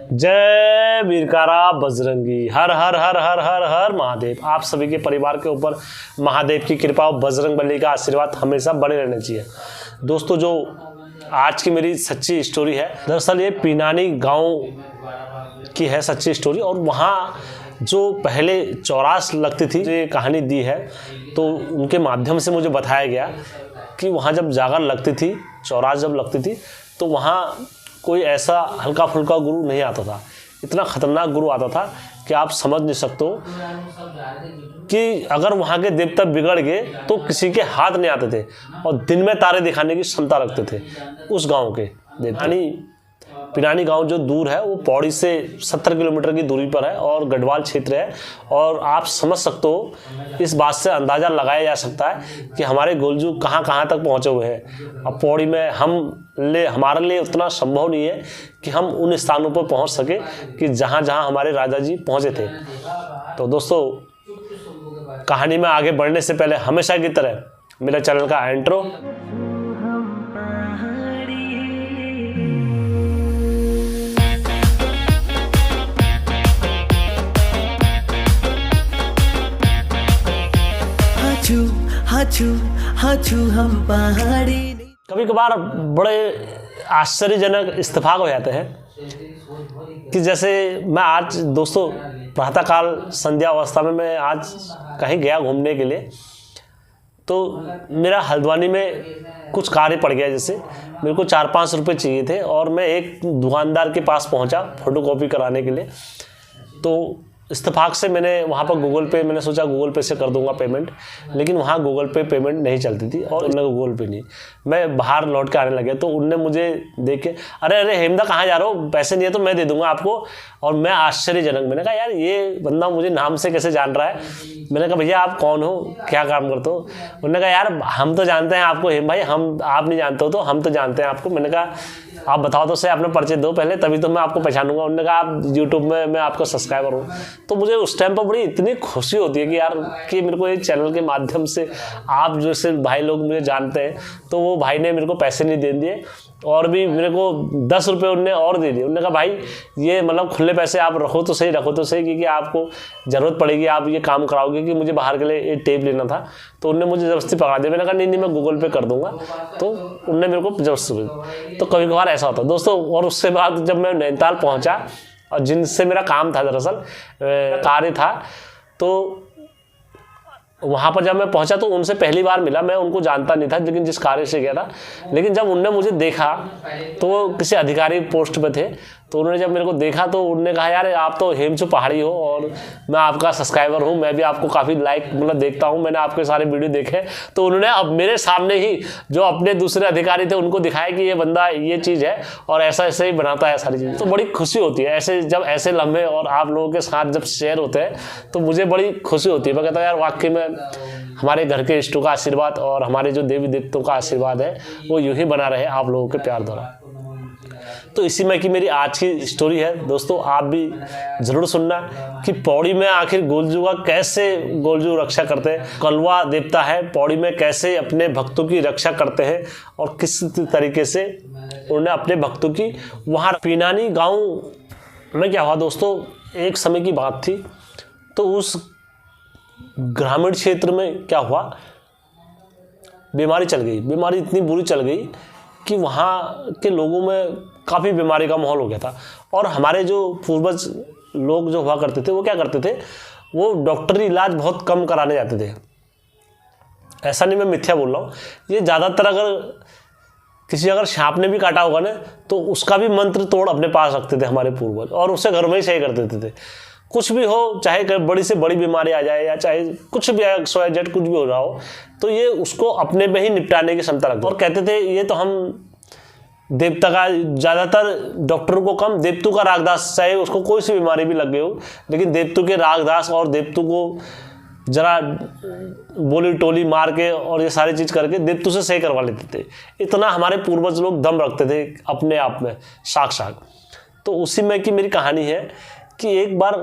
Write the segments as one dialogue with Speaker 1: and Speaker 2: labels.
Speaker 1: जय वीरकारा बजरंगी, हर हर हर हर हर हर महादेव। आप सभी के परिवार के ऊपर महादेव की कृपा और बजरंगबली का आशीर्वाद हमेशा बने रहना चाहिए। दोस्तों, जो आज की मेरी सच्ची स्टोरी है, दरअसल ये पिनानी गांव की है सच्ची स्टोरी। और वहाँ जो पहले चौरास लगती थी, ये कहानी दी है, तो उनके माध्यम से मुझे बताया गया कि वहाँ जब जागर लगती थी, चौरास जब लगती थी, तो वहाँ कोई ऐसा हल्का फुल्का गुरु नहीं आता था। इतना खतरनाक गुरु आता था कि आप समझ नहीं सकते हो कि अगर वहाँ के देवता बिगड़ गए तो किसी के हाथ नहीं आते थे, और दिन में तारे दिखाने की क्षमता रखते थे उस गांव के देवता। पिनानी गांव जो दूर है वो पौड़ी से 70 किलोमीटर की दूरी पर है और गढ़वाल क्षेत्र है। और आप समझ सकते हो, इस बात से अंदाज़ा लगाया जा सकता है कि हमारे गोलजू कहाँ कहाँ तक पहुँचे हुए हैं। अब पौड़ी में हमारे लिए उतना संभव नहीं है कि हम उन स्थानों पर पहुँच सके कि जहाँ जहाँ हमारे राजा जी पहुँचे थे। तो दोस्तों, कहानी में आगे बढ़ने से पहले हमेशा की तरह मेरे चैनल का इंट्रो।
Speaker 2: हम पहाड़ी।
Speaker 1: कभी कभार बड़े आश्चर्यजनक इत्तेफाक हो जाते हैं कि जैसे मैं आज दोस्तों प्रातःकाल संध्या अवस्था में मैं आज कहीं गया घूमने के लिए, तो मेरा हल्द्वानी में कुछ कार्य पड़ गया। जैसे मेरे को 4-5 रुपये चाहिए थे और मैं एक दुकानदार के पास पहुंचा फोटोकॉपी कराने के लिए। तो इत्तेफाक से मैंने वहाँ पर गूगल पे, मैंने सोचा गूगल पे से कर दूंगा पेमेंट, लेकिन वहाँ गूगल पे पेमेंट नहीं चलती थी और उनने गूगल पे नहीं। मैं बाहर लौट के आने लगे तो उनने मुझे देख के, अरे हेमदा कहाँ जा रहे हो, पैसे नहीं है तो मैं दे दूंगा आपको। और मैं आश्चर्यजनक, मैंने कहा यार ये बंदा मुझे नाम से कैसे जान रहा है। मैंने कहा भैया आप कौन हो, क्या काम करते हो। उन्होंने कहा यार हम तो जानते हैं आपको हेम भाई, आप नहीं जानते हो तो हम तो जानते हैं आपको। मैंने कहा आप बताओ तो सही, अपना परिचय दो पहले, तभी तो मैं आपको पहचानूंगा। उन्होंने कहा आप यूट्यूब में मैं आपका सब्सक्राइबर हूँ। तो मुझे उस टाइम पर बड़ी इतनी खुशी होती है कि यार कि मेरे को एक चैनल के माध्यम से आप जैसे भाई लोग मुझे जानते हैं। तो वो भाई ने मेरे को पैसे नहीं दे दिए और भी मेरे को 10 रुपये उनने और दे दिए। उन्होंने कहा भाई ये मतलब खुले पैसे आप रखो तो सही क्योंकि आपको ज़रूरत पड़ेगी, आप ये काम कराओगे कि मुझे बाहर के लिए ये टेप लेना था। तो उनने मुझे ज़बरदस्ती पकड़ा दिया। मैंने कहा नहीं मैं गूगल पे कर दूंगा। तो उनने मेरे को ज़बरदस्ती, तो कभी कभार ऐसा होता दोस्तों। और उससे बाद जब मैं नैनीताल पहुँचा और जिनसे मेरा काम था, दरअसल कार्य था, तो वहाँ पर जब मैं पहुँचा तो उनसे पहली बार मिला। मैं उनको जानता नहीं था, लेकिन जिस कार्य से गया था। लेकिन जब उनने मुझे देखा तो वो किसी अधिकारी पोस्ट पे थे, तो उन्होंने जब मेरे को देखा तो उन्होंने कहा यार आप तो हेमचू पहाड़ी हो और मैं आपका सब्सक्राइबर हूँ, मैं भी आपको काफ़ी देखता हूँ, मैंने आपके सारे वीडियो देखे। तो उन्होंने अब मेरे सामने ही जो अपने दूसरे अधिकारी थे उनको दिखाया कि ये बंदा ये चीज़ है और ऐसा ऐसे ही बनाता है सारी चीज़। तो बड़ी खुशी होती है ऐसे, जब ऐसे लम्हे और आप लोगों के साथ जब शेयर होते हैं तो मुझे बड़ी खुशी होती है। मैं कहता हूँ यार वाकई में हमारे घर के इष्टों का आशीर्वाद और हमारे जो देवी देवताओं का आशीर्वाद है वो यूं ही बना रहे आप लोगों के प्यार द्वारा। तो इसी में कि मेरी आज की स्टोरी है दोस्तों, आप भी ज़रूर सुनना कि पौड़ी में आखिर गोलजू का कैसे गोलजू रक्षा करते हैं। कलवा देवता है पौड़ी में, कैसे अपने भक्तों की रक्षा करते हैं और किस तरीके से उन्होंने अपने भक्तों की वहाँ। पिनानी गांव में क्या हुआ दोस्तों, एक समय की बात थी। तो उस ग्रामीण क्षेत्र में क्या हुआ, बीमारी चल गई। बीमारी इतनी बुरी चल गई कि वहाँ के लोगों में काफ़ी बीमारी का माहौल हो गया था। और हमारे जो पूर्वज लोग जो हुआ करते थे वो क्या करते थे, वो डॉक्टरी इलाज बहुत कम कराने जाते थे। ऐसा नहीं मैं मिथ्या बोल रहा हूँ, ये ज़्यादातर अगर सांप ने भी काटा होगा ना तो उसका भी मंत्र तोड़ अपने पास रखते थे हमारे पूर्वज, और उसे घर में ही सही कर देते थे। कुछ भी हो, चाहे बड़ी से बड़ी बीमारी आ जाए या चाहे कुछ भी XYZ कुछ भी हो रहा हो, तो ये उसको अपने में ही निपटाने की क्षमता रखते। और कहते थे ये तो हम देवता का, ज़्यादातर डॉक्टरों को कम देवतू का रागदास, चाहे उसको कोई सी बीमारी भी लग गई हो, लेकिन देवतू के रागदास और देवतू को जरा बोली टोली मार के और ये सारी चीज़ करके देवतू से सही करवा लेते थे। इतना हमारे पूर्वज लोग दम रखते थे अपने आप में साक्षात। तो उसी में की मेरी कहानी है कि एक बार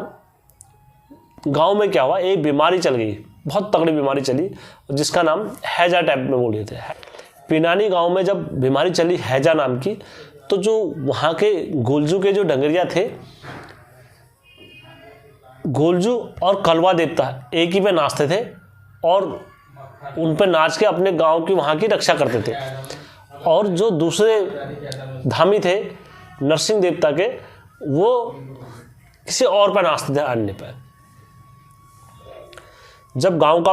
Speaker 1: गांव में क्या हुआ, एक बीमारी चल गई, बहुत तगड़ी बीमारी चली जिसका नाम हैजा टाइप में बोले थे। पिनानी गांव में जब बीमारी चली हैजा नाम की, तो जो वहाँ के गोलजू के जो डंगरिया थे, गोलजू और कलवा देवता एक ही पे नाचते थे और उन पे नाच के अपने गांव की वहाँ की रक्षा करते थे। और जो दूसरे धामी थे नरसिंह देवता के, वो किसी और पर नाचते थे, अन्य पर। जब गांव का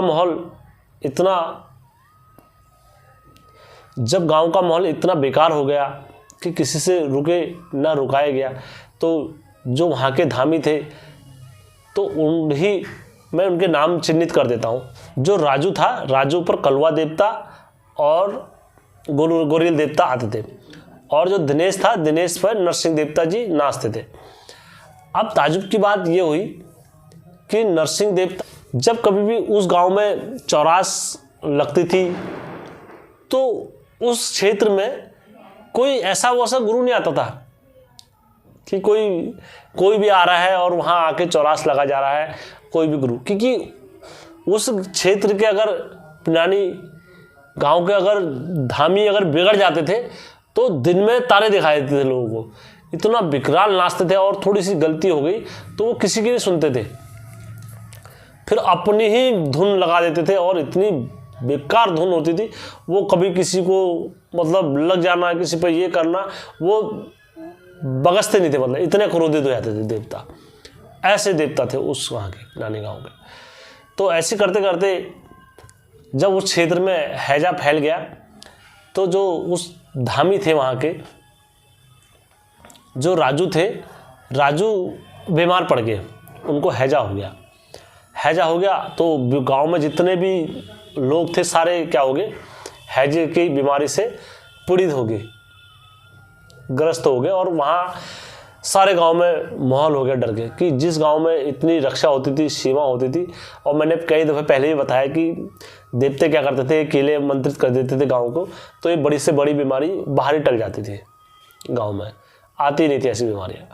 Speaker 1: माहौल इतना बेकार हो गया कि किसी से ना रुकाया गया, तो जो वहाँ के धामी थे, तो मैं उनके नाम चिन्हित कर देता हूँ। जो राजू था, राजू पर कलवा देवता और गोरिल देवता आते थे, और जो दिनेश था, दिनेश पर नरसिंह देवता जी नाचते थे। अब ताजुब की बात ये हुई कि नरसिंह देवता जब कभी भी उस गांव में चौरास लगती थी, तो उस क्षेत्र में कोई ऐसा वैसा गुरु नहीं आता था कि कोई भी आ रहा है और वहाँ आके चौरास लगा जा रहा है, कोई भी गुरु। क्योंकि उस क्षेत्र के अगर पुरानी गांव के अगर धामी अगर बिगड़ जाते थे, तो दिन में तारे दिखाई देते थे लोगों को, इतना विकराल नाचते थे। और थोड़ी सी गलती हो गई तो वो किसी की नहीं सुनते थे, फिर अपनी ही धुन लगा देते थे, और इतनी बेकार धुन होती थी। वो कभी किसी को मतलब लग जाना, किसी पर ये करना, वो बगसते नहीं थे, मतलब इतने क्रोधित हो जाते थे देवता। ऐसे देवता थे उस वहाँ के नानी गांव के। तो ऐसे करते करते जब उस क्षेत्र में हैजा फैल गया, तो जो उस धामी थे वहाँ के, जो राजू थे, राजू बीमार पड़ गए, उनको हैजा हो गया। तो गांव में जितने भी लोग थे सारे क्या हो गए, हैजे की बीमारी से पीड़ित हो गए, ग्रस्त हो गए। और वहाँ सारे गांव में माहौल हो गया डर के, कि जिस गांव में इतनी रक्षा होती थी, सीमा होती थी। और मैंने कई दफ़े पहले ही बताया कि देवते क्या करते थे, किले मंत्रित कर देते थे गांव को, तो ये बड़ी से बड़ी बीमारी बाहर ही टल जाती थी, गांव में आती नहीं थी ऐसी बीमारियाँ।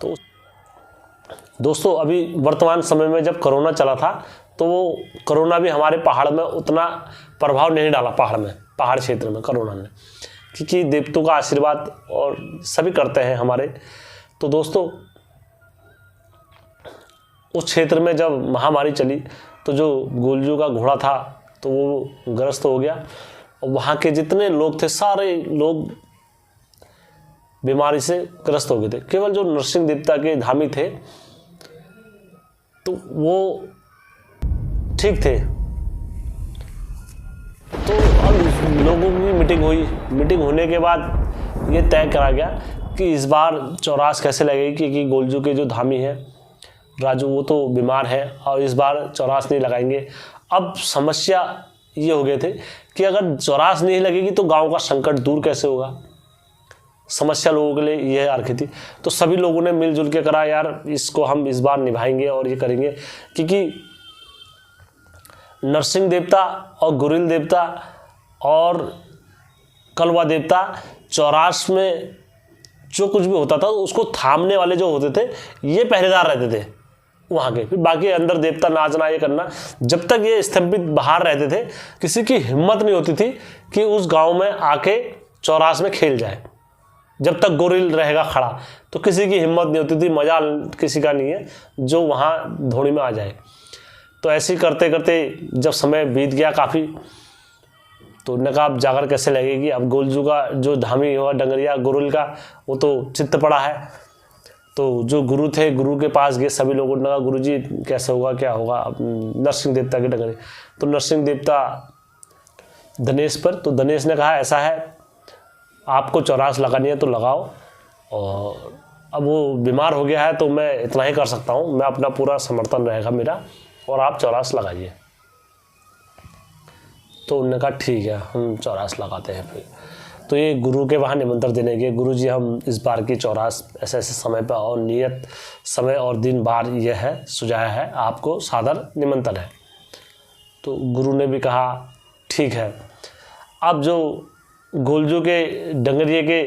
Speaker 1: तो दोस्तों, अभी वर्तमान समय में जब कोरोना चला था, तो वो कोरोना भी हमारे पहाड़ में उतना प्रभाव नहीं डाला, पहाड़ क्षेत्र में कोरोना ने, क्योंकि देवतों का आशीर्वाद और सभी करते हैं हमारे। तो दोस्तों, उस क्षेत्र में जब महामारी चली, तो जो गोलजू का घोड़ा था, तो वो ग्रस्त हो गया, और वहाँ के जितने लोग थे सारे लोग बीमारी से ग्रस्त हो गए थे। केवल जो नरसिंह देवता के धामी थे, तो वो ठीक थे। तो अब लोगों की मीटिंग होने के बाद ये तय करा गया कि इस बार चौरास कैसे लगेगी, क्योंकि गोलजू के जो धामी हैं राजू, वो तो बीमार है, और इस बार चौरास नहीं लगाएंगे। अब समस्या ये हो गए थे कि अगर चौरास नहीं लगेगी तो गांव का संकट दूर कैसे होगा। समस्या लोगों के लिए यह आ रखी थी। तो सभी लोगों ने मिलजुल के करा, यार इसको हम इस बार निभाएंगे और ये करेंगे, क्योंकि नरसिंह देवता और गोरिल देवता और कलवा देवता चौरास में जो कुछ भी होता था उसको थामने वाले जो होते थे, ये पहरेदार रहते थे वहाँ के। फिर बाकी अंदर देवता नाचना ये करना, जब तक ये स्तंभित बाहर रहते थे, किसी की हिम्मत नहीं होती थी कि उस गांव में आके चौरास में खेल जाए। जब तक गोरिल रहेगा खड़ा, तो किसी की हिम्मत नहीं होती थी, मजाल किसी का नहीं है जो वहाँ धोनी में आ जाए। तो ऐसे करते करते जब समय बीत गया काफ़ी, तो उन्होंने कहा अब जाकर कैसे लगेगी। अब गोलजू का जो धामी हुआ डंगरिया गोरिल का, वो तो चित्त पड़ा है। तो जो गुरु थे, गुरु के पास गए सभी लोगों ने कहा, गुरु जी कैसे होगा, क्या होगा। अब नरसिंह देवता के डंगरे, तो नरसिंह देवता दिनेश पर, तो दिनेश ने कहा ऐसा है, आपको चौरास लगानी है तो लगाओ, और अब वो बीमार हो गया है तो मैं इतना ही कर सकता हूँ, मैं अपना पूरा समर्थन रहेगा मेरा, और आप चौरास लगाइए। तो उन्होंने कहा ठीक है, हम चौरास लगाते हैं। फिर तो ये गुरु के वहाँ निमंत्रण देने के, गुरु जी हम इस बार की चौरास ऐसे ऐसे समय पर और नियत समय और दिन बार यह है सुझाया है, आपको सादर निमंत्रण है। तो गुरु ने भी कहा ठीक है। अब जो गोलजू के डंगरिए के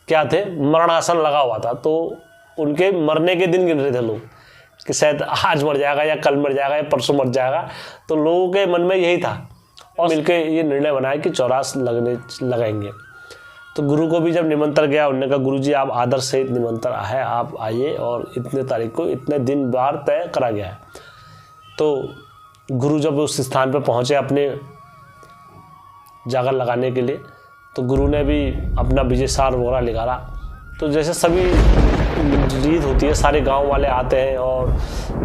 Speaker 1: क्या थे, मरणासन लगा हुआ था, तो उनके मरने के दिन गिन रहे थे लोग कि शायद आज मर जाएगा या कल मर जाएगा या परसों मर जाएगा। तो लोगों के मन में यही था, और मिलके ये निर्णय बनाया कि चौरास लगाएंगे। तो गुरु को भी जब निमंत्रण गया, उन्होंने कहा गुरु जी आप आदर सहित निमंत्रण है, आप आइए और इतने तारीख को इतने दिन बार तय करा गया है। तो गुरु जब उस स्थान पर पहुँचे अपने जागर लगाने के लिए, तो गुरु ने भी अपना विजय सार वगैरह निकाला। तो जैसे सभी रीत होती है, सारे गांव वाले आते हैं और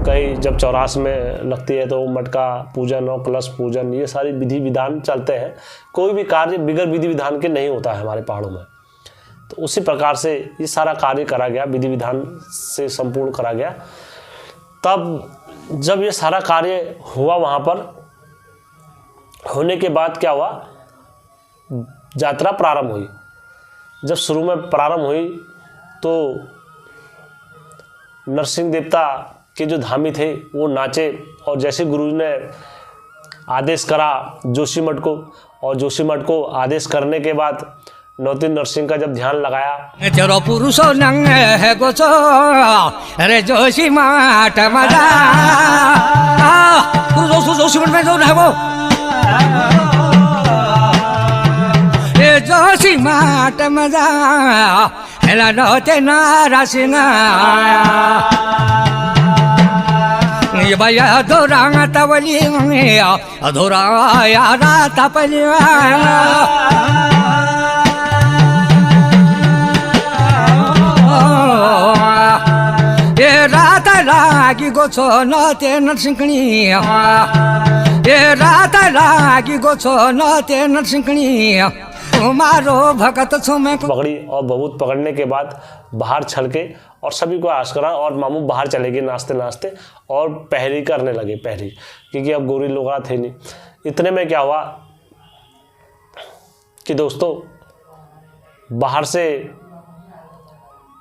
Speaker 1: कई जब चौरास में लगती है तो मटका पूजन और कलश पूजन, ये सारी विधि विधान चलते हैं। कोई भी कार्य बिगैर विधि विधान के नहीं होता है हमारे पहाड़ों में। तो उसी प्रकार से ये सारा कार्य करा गया, विधि विधान से संपूर्ण करा गया। तब जब ये सारा कार्य हुआ, वहाँ पर होने के बाद क्या हुआ, यात्रा प्रारंभ हुई। जब शुरू में प्रारंभ हुई तो नरसिंह देवता के जो धामी थे वो नाचे, और जैसे गुरु ने आदेश करा जोशीमठ को, और जोशीमठ को आदेश करने के बाद नौतीन नरसिंह का जब ध्यान लगाया,
Speaker 3: तेरो पुरुषो नंग है गोचो अरे जोशीमठ मजा जोशीमठ में जो है वो जोशीमठ मजा हेला नौते नारसिंह ये भैया धोरांग तवली धोरा यारा तपली ये रात लागी गोछो नते नरसिंहनी ये रात लागी गोछो नते नरसिंहनी मारो भगत छो मैं
Speaker 1: पकड़ी, और बहुत पकड़ने के बाद बाहर छल के और सभी को आश करा, और मामू बाहर चले गए नाचते नाचते और पहरी करने लगे, पहरी, क्योंकि अब गोरी लोग थे नहीं। इतने में क्या हुआ कि दोस्तों बाहर से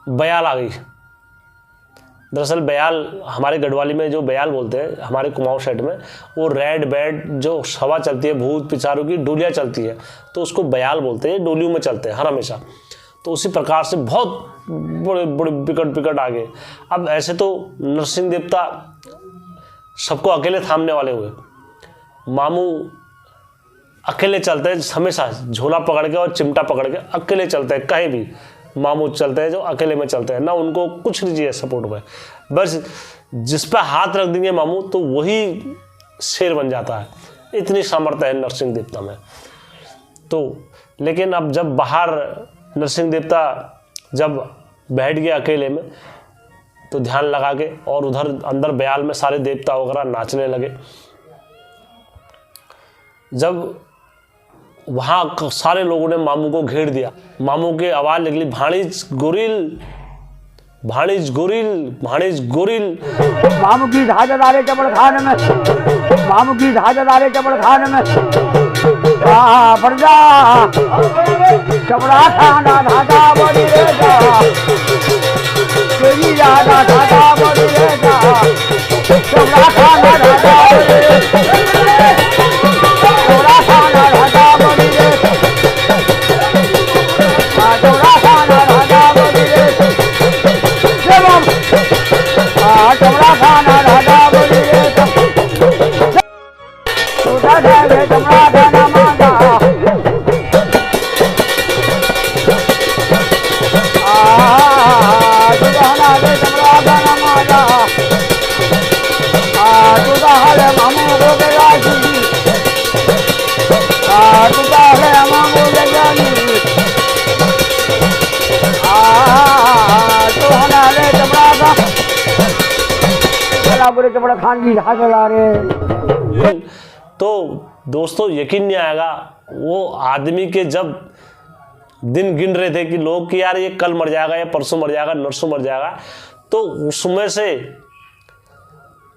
Speaker 1: बयाल आ गई। दरअसल बयाल हमारे गढ़वाली में जो बयाल बोलते हैं, हमारे कुमाऊं साइड में वो रेड बैड जो हवा चलती है, भूत पिचारों की डोलियाँ चलती है, तो उसको बयाल बोलते हैं, डोलियों में चलते हैं हर हमेशा। तो उसी प्रकार से बहुत बड़े बड़े विकट आ गए। अब ऐसे तो नरसिंह देवता सबको अकेले थामने वाले हुए, मामू अकेले चलते हैं हमेशा, झोला पकड़ के और चिमटा पकड़ के अकेले चलते हैं, कहीं भी मामू चलते हैं जो अकेले में चलते हैं, ना उनको कुछ नहीं चाहिए सपोर्ट में, बस जिस पर हाथ रख देंगे मामू तो वही शेर बन जाता है। इतनी सामर्थ्य है नरसिंह देवता में। तो लेकिन अब जब बाहर नरसिंह देवता जब बैठ गए अकेले में, तो ध्यान लगा के और उधर अंदर बयाल में सारे देवता वगैरह नाचने लगे। जब वहाँ सारे लोगों ने मामू को घेर दिया, मामू की आवाज़ निकली, भाणीज गोरिल, भाणीज गोरिल, भाणीज गोरिल।
Speaker 4: मामू की धाजदारे चपड़ खान में, मामू की धाजदारे चपड़ खान में जा चपड़ा खाना धागा बोली रे जा, तेरी यादा धागा बोली रे जा, चपड़ा खाना धागा बोली रे, चपड़ा खाना धागा बोली रे, चपड़ा खाना धागा बोली रे, चपड़ा खाना धागा बोली रे, छोटा ढाले चपड़ा खाना मांगा, दुधाना ले चपड़ा खाना मांगा, दुधाले मामू को गया जी, दुधाले मामू ले जानी, दुधाना ले चपड़ा खा, चला बुरे चपड़ा खान की हाथ ला रहे।
Speaker 1: तो दोस्तों यकीन नहीं आएगा, वो आदमी के जब दिन गिन रहे थे कि लोग कि यार ये कल मर जाएगा, या परसों मर जाएगा, नरसों मर जाएगा, तो उसमें से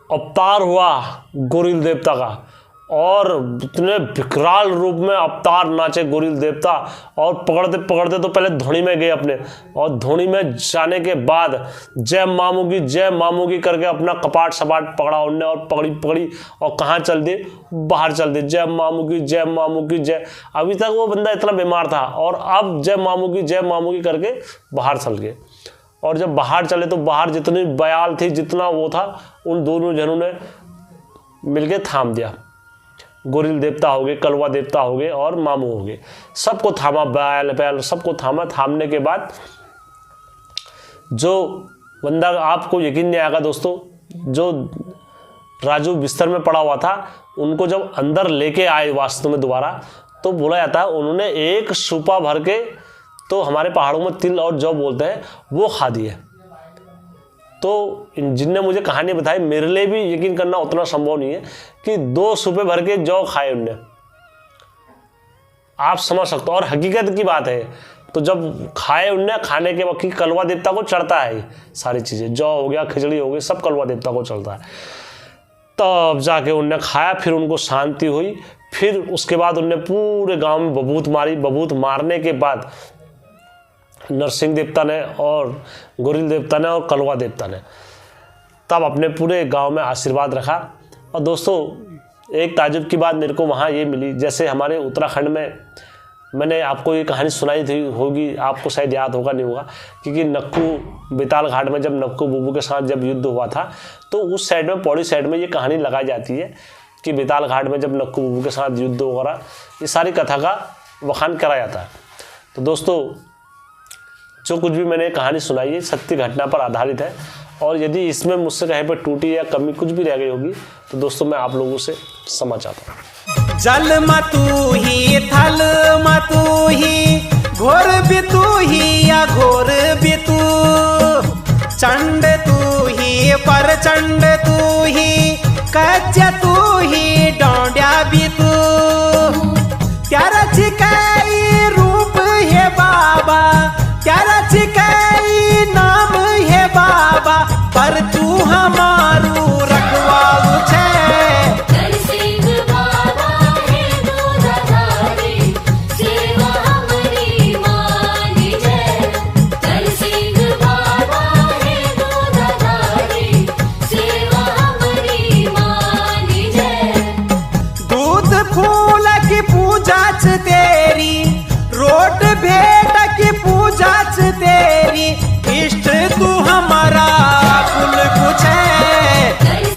Speaker 1: अवतार हुआ गोरिल देवता का, और इतने विकराल रूप में अवतार नाचे गोरिल देवता, और पकड़ते पकड़ते तो पहले धोनी में गए अपने, और धोनी में जाने के बाद जय मामू की करके अपना कपाट सपाट पकड़ा उनने, और पकड़ी और कहाँ चल दिए, बाहर चल दिए, जय मामू की जय। अभी तक वो बंदा इतना बीमार था, और अब जय मामू की करके बाहर चल गए। और जब बाहर चले तो बाहर जितनी बयाल थी, जितना वो था, उन दोनों जनों ने मिलके थाम दिया। गोरिल देवता हो गए, कलवा देवता हो गए और मामू हो गए। सबको थामा, बैल बैल सबको थामा। थामने के बाद जो बंदा, आपको यकीन नहीं आएगा दोस्तों, जो राजू बिस्तर में पड़ा हुआ था, उनको जब अंदर लेके आए वास्तव में दोबारा, तो बोला जाता है उन्होंने एक सूपा भर के, तो हमारे पहाड़ों में तिल और जौ बोलते हैं, वो खा दिए। तो जिनने मुझे कहानी बताई, मेरे लिए भी यकीन करना उतना संभव नहीं है कि 2 सूपे भर के जौ खाए उनने। आप समझ सकते हो, और हकीकत की बात है। तो जब खाए उनने, खाने के वक्त कलवा देवता को चढ़ता है सारी चीज़ें, जौ हो गया, खिचड़ी हो गई, सब कलवा देवता को चढ़ता है। तब जाके उनने खाया, फिर उनको शांति हुई। फिर उसके बाद उनने पूरे गांव में बबूत मारी। बबूत मारने के बाद नरसिंह देवता ने और गोरिल देवता ने और कलवा देवता ने तब अपने पूरे गांव में आशीर्वाद रखा। और दोस्तों, एक ताजुब की बात मेरे को वहाँ ये मिली, जैसे हमारे उत्तराखंड में मैंने आपको ये कहानी सुनाई थी होगी, आपको शायद याद होगा नहीं होगा, क्योंकि नक्कू बेताल घाट में जब नक्कू बुबू के साथ जब युद्ध हुआ था, तो उस साइड में, पौड़ी साइड में ये कहानी लगाई जाती है कि बेताल घाट में जब नक्कू बुबू के साथ युद्ध वगैरह, ये सारी कथा का बखान करा जाता है। तो दोस्तों, जो कुछ भी मैंने कहानी सुनाई है सत्य घटना पर आधारित है, और यदि इसमें मुझसे कहीं पर टूटी या कमी कुछ भी रह गई होगी, तो दोस्तों मैं आप लोगों से क्षमा चाहता हूँ।
Speaker 2: जल मतू ही, थल मतू ही, घोर भी तू ही या घोर भी तू, चंड तू ही, परचंड तू ही, कच्च तू ही, डोंड्या भी तू। त्यारा चिकाई रूप है बाबा, त्यारा चिकाई नाम है बाबा, पर तू हमारू रखवाऊ छे।